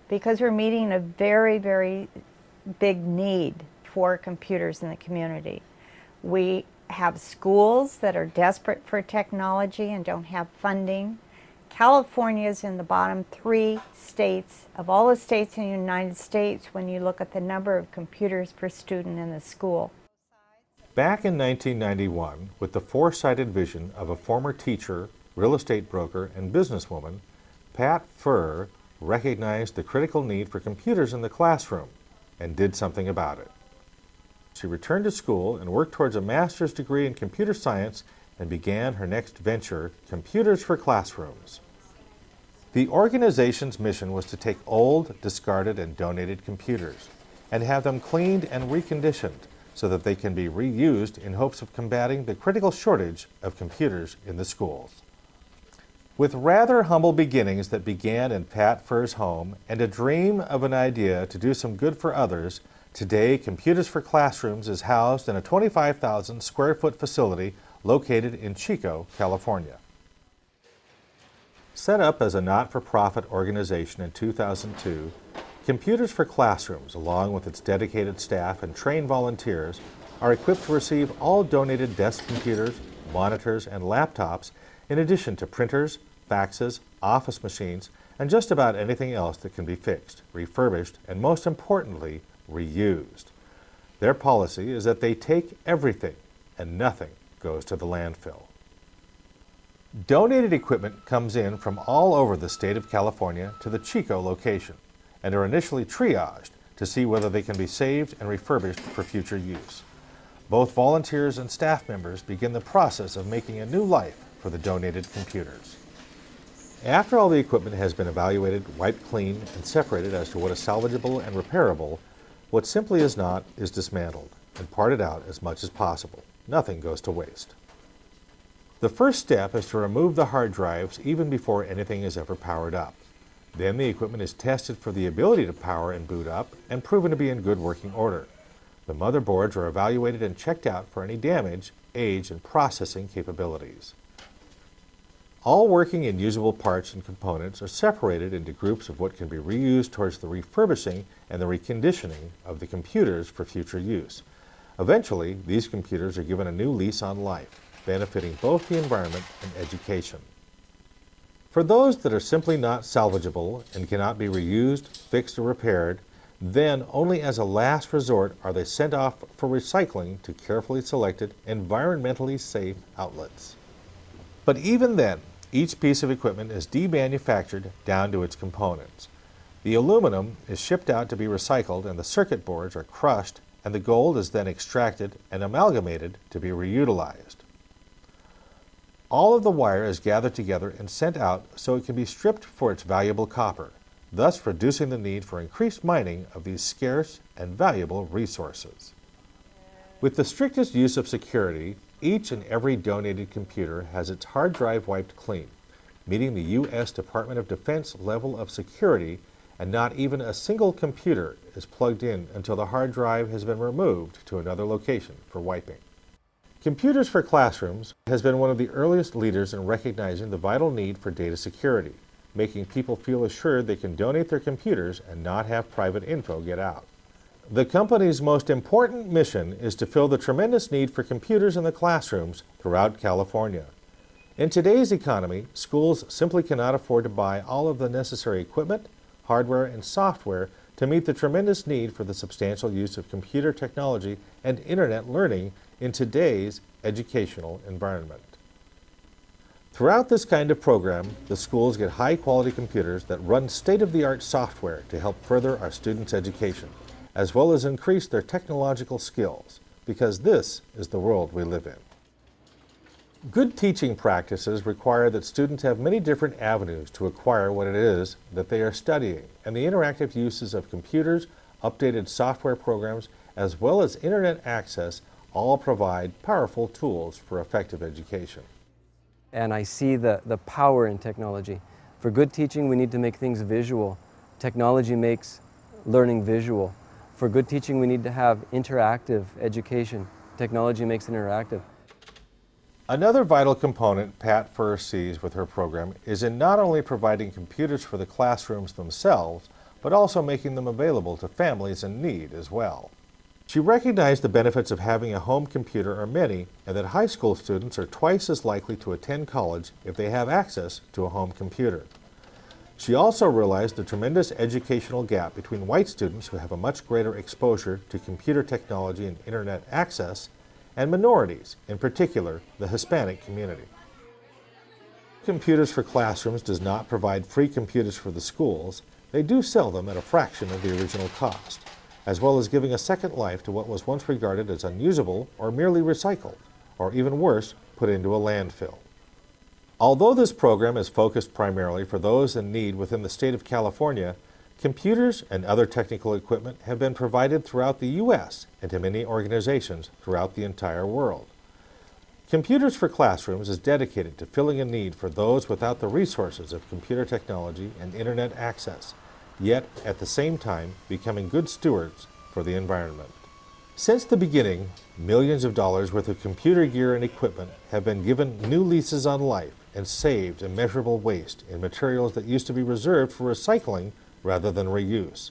Because we're meeting a very, very big need for computers in the community. We have schools that are desperate for technology and don't have funding. California is in the bottom 3 states of all the states in the United States when you look at the number of computers per student in the school. Back in 1991, with the foresighted vision of a former teacher, real estate broker, and businesswoman, Pat Furr recognized the critical need for computers in the classroom and did something about it. She returned to school and worked towards a master's degree in computer science and began her next venture, Computers for Classrooms. The organization's mission was to take old, discarded, and donated computers and have them cleaned and reconditioned so that they can be reused in hopes of combating the critical shortage of computers in the schools. With rather humble beginnings that began in Pat Furr's home and a dream of an idea to do some good for others, today Computers for Classrooms is housed in a 25,000 square foot facility located in Chico, California. Set up as a not-for-profit organization in 2002, Computers for Classrooms, along with its dedicated staff and trained volunteers, are equipped to receive all donated desk computers, monitors, and laptops, in addition to printers, faxes, office machines, and just about anything else that can be fixed, refurbished, and most importantly, reused. Their policy is that they take everything and nothing goes to the landfill. Donated equipment comes in from all over the state of California to the Chico location and are initially triaged to see whether they can be saved and refurbished for future use. Both volunteers and staff members begin the process of making a new life for the donated computers. After all the equipment has been evaluated, wiped clean, and separated as to what is salvageable and repairable, what simply is not is dismantled and parted out as much as possible. Nothing goes to waste. The first step is to remove the hard drives even before anything is ever powered up. Then the equipment is tested for the ability to power and boot up and proven to be in good working order. The motherboards are evaluated and checked out for any damage, age, and processing capabilities. All working and usable parts and components are separated into groups of what can be reused towards the refurbishing and the reconditioning of the computers for future use. Eventually, these computers are given a new lease on life, benefiting both the environment and education. For those that are simply not salvageable and cannot be reused, fixed, or repaired, then only as a last resort are they sent off for recycling to carefully selected, environmentally safe outlets. But even then, each piece of equipment is demanufactured down to its components. The aluminum is shipped out to be recycled and the circuit boards are crushed, and the gold is then extracted and amalgamated to be reutilized. All of the wire is gathered together and sent out so it can be stripped for its valuable copper, thus reducing the need for increased mining of these scarce and valuable resources. With the strictest use of security, each and every donated computer has its hard drive wiped clean, meeting the U.S. Department of Defense level of security, and not even a single computer is plugged in until the hard drive has been removed to another location for wiping. Computers for Classrooms has been one of the earliest leaders in recognizing the vital need for data security, making people feel assured they can donate their computers and not have private info get out. The company's most important mission is to fill the tremendous need for computers in the classrooms throughout California. In today's economy, schools simply cannot afford to buy all of the necessary equipment, hardware, and software to meet the tremendous need for the substantial use of computer technology and internet learning in today's educational environment. Throughout this kind of program, the schools get high-quality computers that run state-of-the-art software to help further our students' education, as well as increase their technological skills, because this is the world we live in. Good teaching practices require that students have many different avenues to acquire what it is that they are studying, and the interactive uses of computers updated software programs, as well as internet access all provide powerful tools for effective education. And I see the power in technology. For good teaching, we need to make things visual. Technology makes learning visual. For good teaching, we need to have interactive education. Technology makes it interactive. Another vital component Pat first sees with her program is in not only providing computers for the classrooms themselves, but also making them available to families in need as well. She recognized the benefits of having a home computer are many, and that high school students are twice as likely to attend college if they have access to a home computer. She also realized the tremendous educational gap between white students who have a much greater exposure to computer technology and internet access, and minorities, in particular the Hispanic community. Computers for Classrooms does not provide free computers for the schools. They do sell them at a fraction of the original cost, as well as giving a second life to what was once regarded as unusable or merely recycled, or even worse, put into a landfill. Although this program is focused primarily for those in need within the state of California, computers and other technical equipment have been provided throughout the U.S. and to many organizations throughout the entire world. Computers for Classrooms is dedicated to filling a need for those without the resources of computer technology and internet access, yet at the same time becoming good stewards for the environment. Since the beginning, millions of dollars worth of computer gear and equipment have been given new leases on life and saved immeasurable waste in materials that used to be reserved for recycling rather than reuse.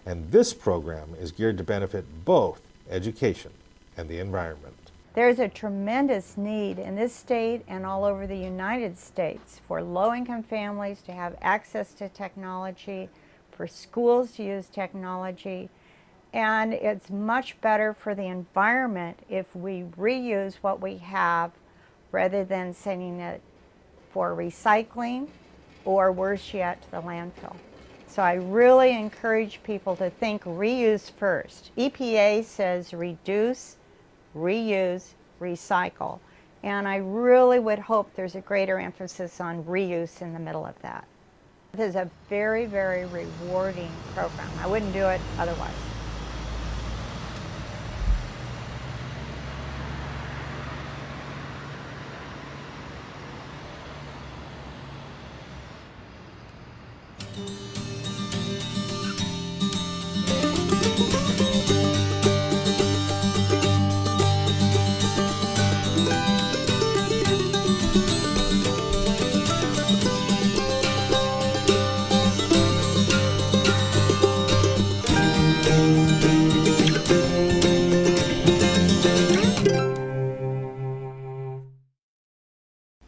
And this program is geared to benefit both education and the environment. There's a tremendous need in this state and all over the United States for low-income families to have access to technology, for schools to use technology, and it's much better for the environment if we reuse what we have rather than sending it for recycling or worse yet to the landfill. So I really encourage people to think reuse first. EPA says reduce, reuse, recycle. And I really would hope there's a greater emphasis on reuse in the middle of that. This is a very, very rewarding program. I wouldn't do it otherwise.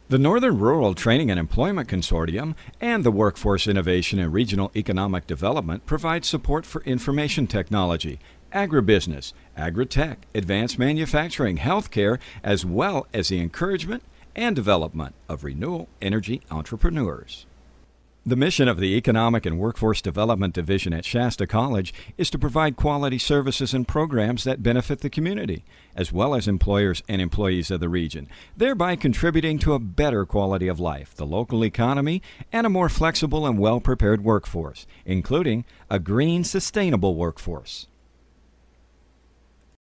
The Northern Rural Training and Employment Consortium and the Workforce Innovation and Regional Economic Development provide support for information technology, agribusiness, agritech, advanced manufacturing, healthcare, as well as the encouragement and development of renewable energy entrepreneurs. The mission of the Economic and Workforce Development Division at Shasta College is to provide quality services and programs that benefit the community, as well as employers and employees of the region, thereby contributing to a better quality of life, the local economy, and a more flexible and well-prepared workforce, including a green, sustainable workforce.